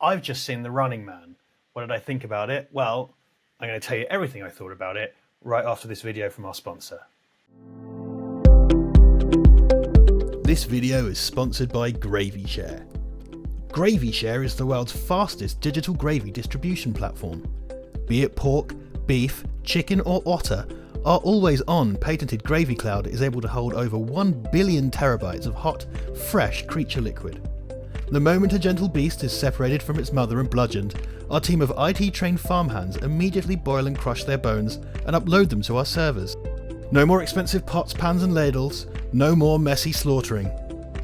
I've just seen The Running Man. What did I think about it? Well, I'm going to tell you everything I thought about it right after this video from our sponsor. This video is sponsored by GravyShare. GravyShare is the world's fastest digital gravy distribution platform. Be it pork, beef, chicken or otter, our always-on patented gravy cloud is able to hold over 1 billion terabytes of hot, fresh creature liquid. The moment a gentle beast is separated from its mother and bludgeoned, our team of IT-trained farmhands immediately boil and crush their bones and upload them to our servers. No more expensive pots, pans and ladles, no more messy slaughtering.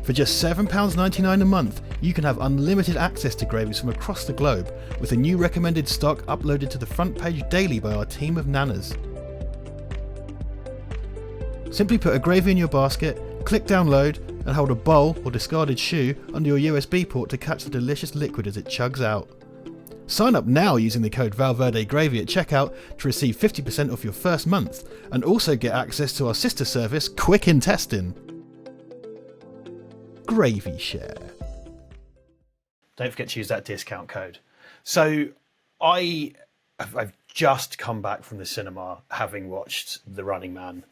For just £7.99 a month, you can have unlimited access to gravies from across the globe, with a new recommended stock uploaded to the front page daily by our team of nanas. Simply put a gravy in your basket, click download, and hold a bowl or discarded shoe under your USB port to catch the delicious liquid as it chugs out. Sign up now using the code VALVERDEGRAVY at checkout to receive 50% off your first month, and also get access to our sister service, Quick Intestine. GravyShare. Don't forget to use that discount code. So I've just come back from the cinema having watched The Running Man.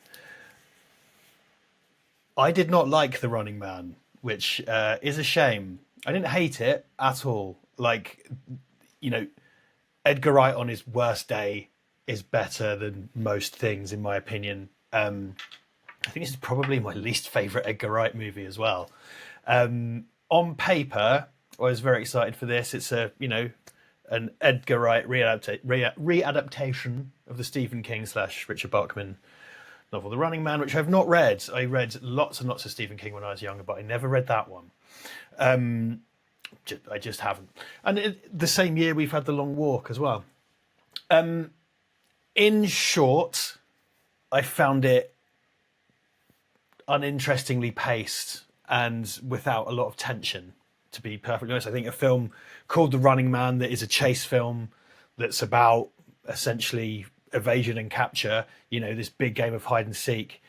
I did not like The Running Man, which is a shame. I didn't hate it at all. Like, you know, Edgar Wright on his worst day is better than most things, in my opinion. I think this is probably my least favourite Edgar Wright movie as well. On paper, I was very excited for this. It's an Edgar Wright readaptation of the Stephen King / Richard Bachman novel, The Running Man, which I've not read. I read lots and lots of Stephen King when I was younger, but I never read that one. I just haven't. And the same year, we've had The Long Walk as well. In short, I found it uninterestingly paced and without a lot of tension, to be perfectly honest. I think a film called The Running Man that is a chase film that's about essentially evasion and capture, this big game of hide and seek,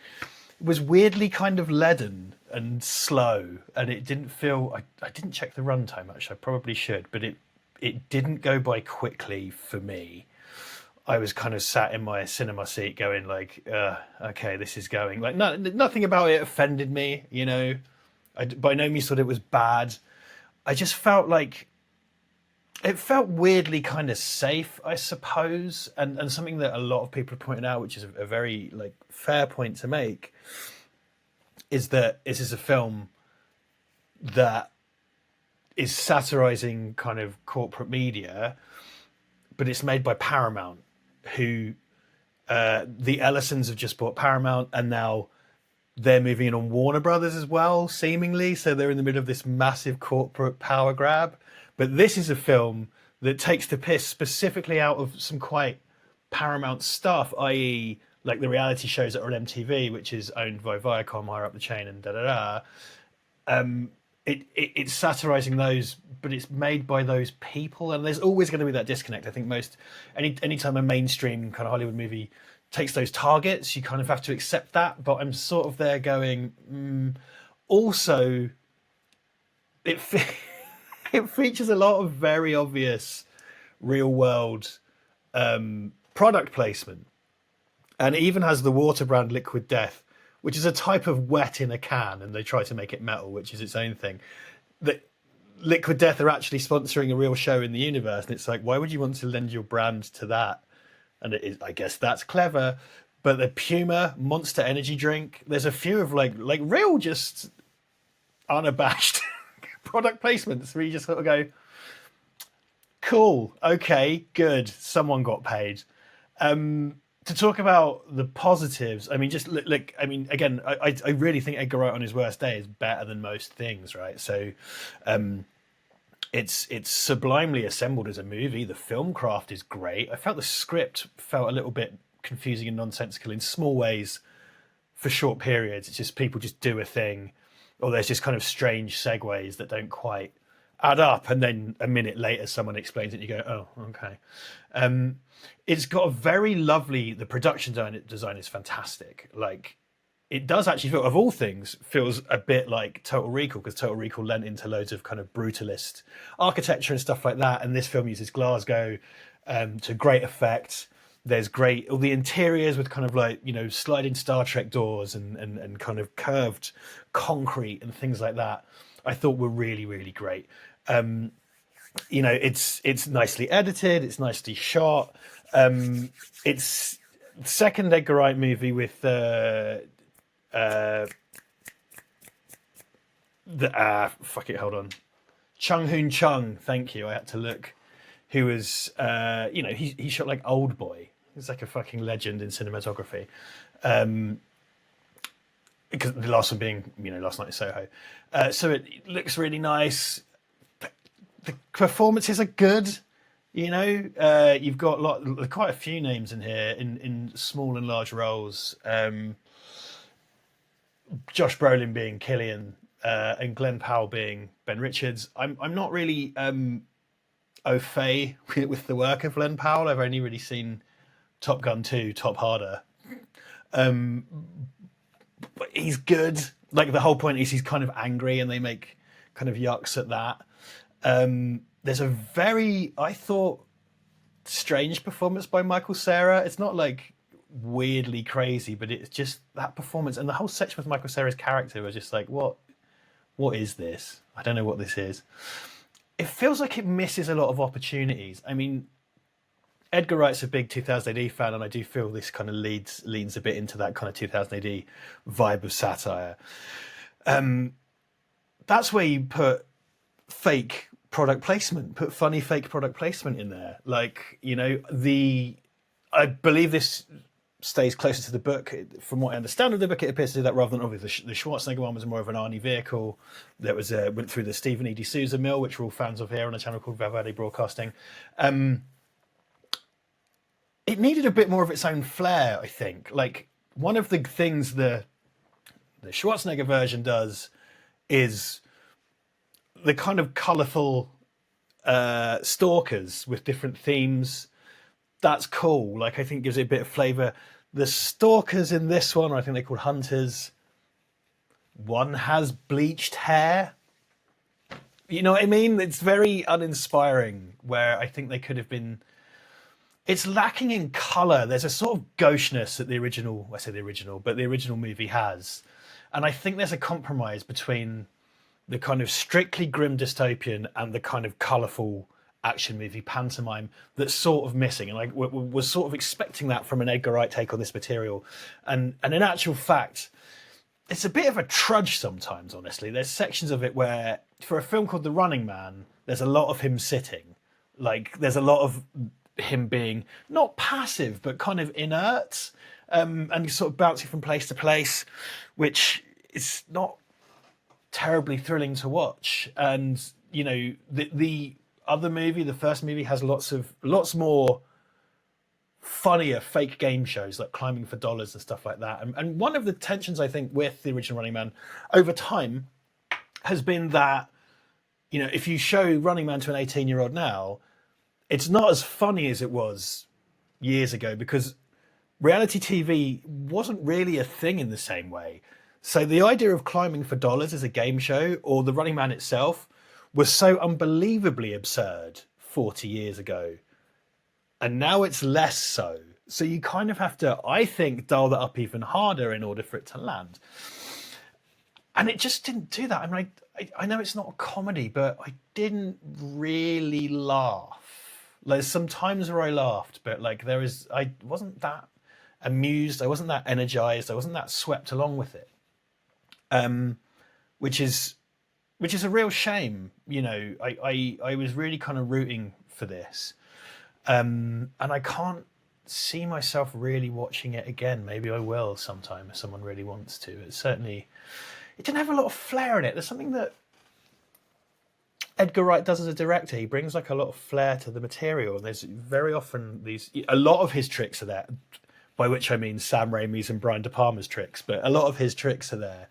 was weirdly kind of leaden and slow, and it didn't feel... I didn't check the runtime, actually. I probably should, but it didn't go by quickly for me. I was kind of sat in my cinema seat going like, okay, this is going... Like, nothing about it offended me, I by no means thought it was bad. I just felt like... It felt weirdly kind of safe, I suppose, and something that a lot of people have pointed out, which is a very fair point to make, is that this is a film that is satirizing kind of corporate media, but it's made by Paramount, who the Ellisons have just bought Paramount, and now they're moving in on Warner Brothers as well, seemingly. So they're in the middle of this massive corporate power grab. But this is a film that takes the piss specifically out of some quite Paramount stuff, i.e. like the reality shows that are on MTV, which is owned by Viacom, higher up the chain, and It's satirizing those, but it's made by those people, and there's always going to be that disconnect. I think anytime a mainstream kind of Hollywood movie takes those targets, you kind of have to accept that. But I'm sort of there going, also, it features a lot of very obvious real world product placement, and it even has the water brand Liquid Death, which is a type of wet in a can, and they try to make it metal, which is its own thing. That Liquid Death are actually sponsoring a real show in the universe, and it's like, why would you want to lend your brand to that? And it is, I guess that's clever. But the Puma Monster Energy drink, there's a few of like real just unabashed product placements where you just sort of go, cool, okay, good, someone got paid. To talk about the positives, I mean, just look, I mean, again, I really think Edgar Wright on his worst day is better than most things, right? So it's sublimely assembled as a movie. The film craft is great. I felt the script felt a little bit confusing and nonsensical in small ways for short periods. It's just people just do a thing, or there's just kind of strange segues that don't quite add up, and then a minute later someone explains it and you go, oh, okay. It's got a very lovely... The production design is fantastic. Like, it does actually feel, of all things, feels a bit like Total Recall, because Total Recall lent into loads of kind of brutalist architecture and stuff like that, and this film uses Glasgow to great effect. There's great, all the interiors with kind of like, sliding Star Trek doors and kind of curved concrete and things like that, I thought were really, really great. It's nicely edited, it's nicely shot. It's the second Edgar Wright movie with hold on, Chung Hoon Chung. Thank you. I had to look. Who was, he shot like Old Boy. He's like a fucking legend in cinematography. Because the last one being, Last Night in Soho. So it looks really nice. The performances are good. You've got quite a few names in here in small and large roles. Josh Brolin being Killian, and Glenn Powell being Ben Richards. I'm not really au fait with the work of Glenn Powell. I've only really seen Top Gun 2, Top Harder. But he's good. Like, the whole point is he's kind of angry and they make kind of yucks at that. There's a very, I thought, strange performance by Michael Cera. It's not like weirdly crazy, but it's just that performance and the whole section with Michael Cera's character was just like, what is this? I don't know what this is. It feels like it misses a lot of opportunities. I mean, Edgar Wright's a big 2000 AD fan, and I do feel this kind of leans a bit into that kind of 2000 AD vibe of satire. That's where you put fake product placement, put funny fake product placement in there. Like, I believe this stays closer to the book. From what I understand of the book, it appears to do that rather than obviously the Schwarzenegger one was more of an Arnie vehicle that was went through the Stephen E. D'Souza mill, which we're all fans of here on a channel called Verde Broadcasting. It needed a bit more of its own flair, I think. Like, one of the things the Schwarzenegger version does is the kind of colourful stalkers with different themes. That's cool. Like, I think gives it a bit of flavour. The stalkers in this one, or I think they're called hunters, one has bleached hair. You know what I mean? It's very uninspiring, where I think they could have been... It's lacking in colour. There's a sort of gauche-ness that the original movie has. And I think there's a compromise between the kind of strictly grim dystopian and the kind of colourful action movie pantomime that's sort of missing. And I was sort of expecting that from an Edgar Wright take on this material. And in actual fact, it's a bit of a trudge sometimes, honestly. There's sections of it where, for a film called The Running Man, there's a lot of him sitting. Like, there's a lot of him being not passive, but kind of inert, and sort of bouncing from place to place, which is not terribly thrilling to watch. And, the other movie, the first movie, has lots more funnier fake game shows like Climbing for Dollars and stuff like that. And one of the tensions, I think, with the original Running Man over time has been that, if you show Running Man to an 18-year-old now, it's not as funny as it was years ago, because reality TV wasn't really a thing in the same way. So the idea of Climbing for Dollars as a game show, or The Running Man itself, was so unbelievably absurd 40 years ago. And now it's less so. So you kind of have to, I think, dial that up even harder in order for it to land. And it just didn't do that. I mean, I know it's not a comedy, but I didn't really laugh. There's some times where I laughed, but I wasn't that amused. I wasn't that energized. I wasn't that swept along with it. Which is a real shame. I was really kind of rooting for this. And I can't see myself really watching it again. Maybe I will sometime if someone really wants to. It didn't have a lot of flair in it. There's something that Edgar Wright does as a director. He brings like a lot of flair to the material. And there's very often a lot of his tricks are there, by which I mean Sam Raimi's and Brian De Palma's tricks, but a lot of his tricks are there,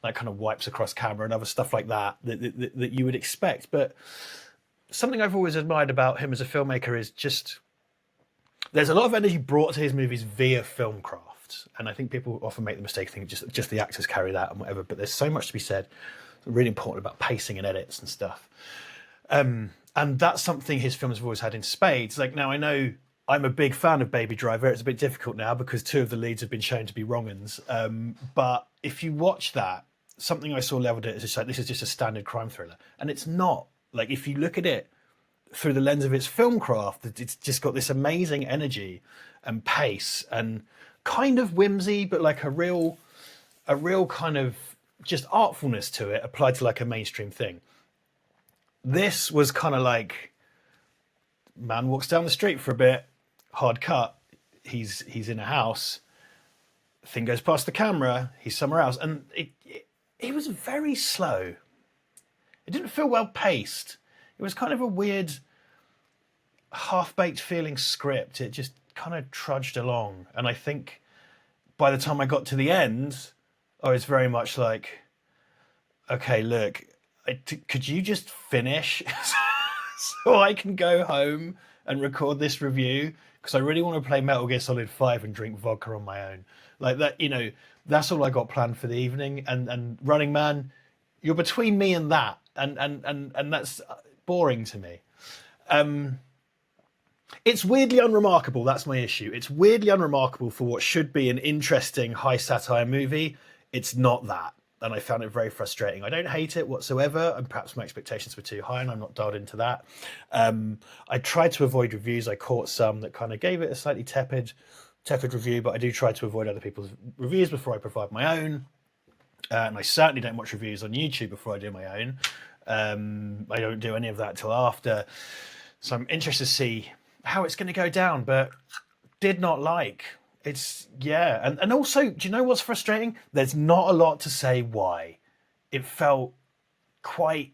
like kind of wipes across camera and other stuff like that you would expect. But something I've always admired about him as a filmmaker is just, there's a lot of energy brought to his movies via filmcraft. craft. And I think people often make the mistake of thinking just the actors carry that and whatever, but there's so much to be said, really important about pacing and edits and stuff. And that's something his films have always had in spades. Like, now I know I'm a big fan of Baby Driver. It's a bit difficult now because two of the leads have been shown to be wrong-uns. But if you watch that, something I saw leveled it as just like, this is just a standard crime thriller. And it's not. Like, if you look at it through the lens of its film craft, it's just got this amazing energy and pace and kind of whimsy, but like a real kind of just artfulness to it applied to like a mainstream thing. This was kind of like, man walks down the street for a bit, hard cut, he's in a house, thing goes past the camera, he's somewhere else, and it was very slow. It didn't feel well paced. It was kind of a weird, half-baked feeling script. It just kind of trudged along. And I think by the time I got to the end, I was very much like, okay, look, could you just finish so I can go home and record this review? Because I really want to play Metal Gear Solid 5 and drink vodka on my own. Like that, that's all I got planned for the evening. And Running Man, you're between me and that. And that's boring to me. It's weirdly unremarkable. That's my issue. It's weirdly unremarkable for what should be an interesting high satire movie. It's not that. And I found it very frustrating. I don't hate it whatsoever, and perhaps my expectations were too high and I'm not dialed into that. I tried to avoid reviews. I caught some that kind of gave it a slightly tepid review, but I do try to avoid other people's reviews before I provide my own. And I certainly don't watch reviews on YouTube before I do my own. I don't do any of that till after. So I'm interested to see how it's going to go down, but did not like. It's, yeah. And also, do you know what's frustrating? There's not a lot to say why. It felt quite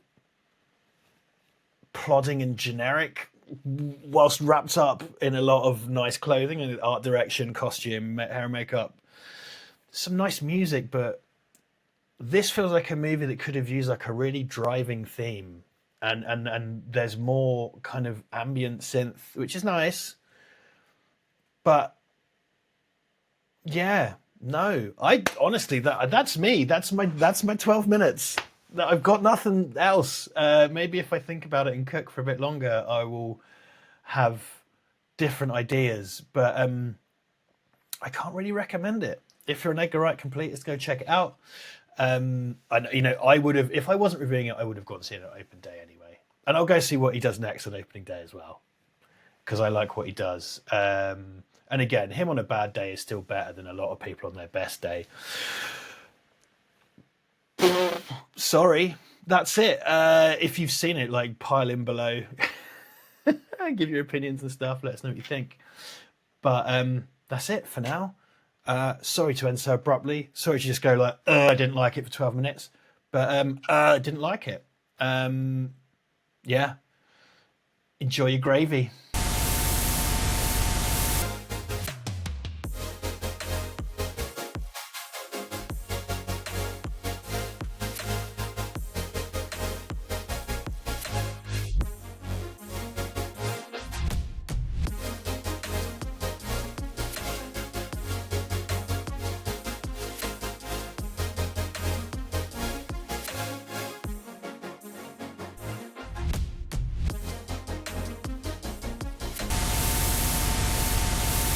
plodding and generic, whilst wrapped up in a lot of nice clothing and art direction, costume, hair and makeup. Some nice music, but this feels like a movie that could have used like a really driving theme. And there's more kind of ambient synth, which is nice. But yeah, no, I honestly, that's me. That's my 12 minutes. I've got nothing else. Maybe if I think about it and cook for a bit longer, I will have different ideas. But I can't really recommend it. If you're an Edgar Wright completist, go check it out. I would have, if I wasn't reviewing it, I would have gone to see it on open day anyway. And I'll go see what he does next on opening day as well, because I like what he does. And again, him on a bad day is still better than a lot of people on their best day. Sorry, that's it. If you've seen it, like, pile in below. Give your opinions and stuff. Let us know what you think. But that's it for now. Sorry to end so abruptly. Sorry to just go like, I didn't like it for 12 minutes. But I didn't like it. Yeah. Enjoy your gravy.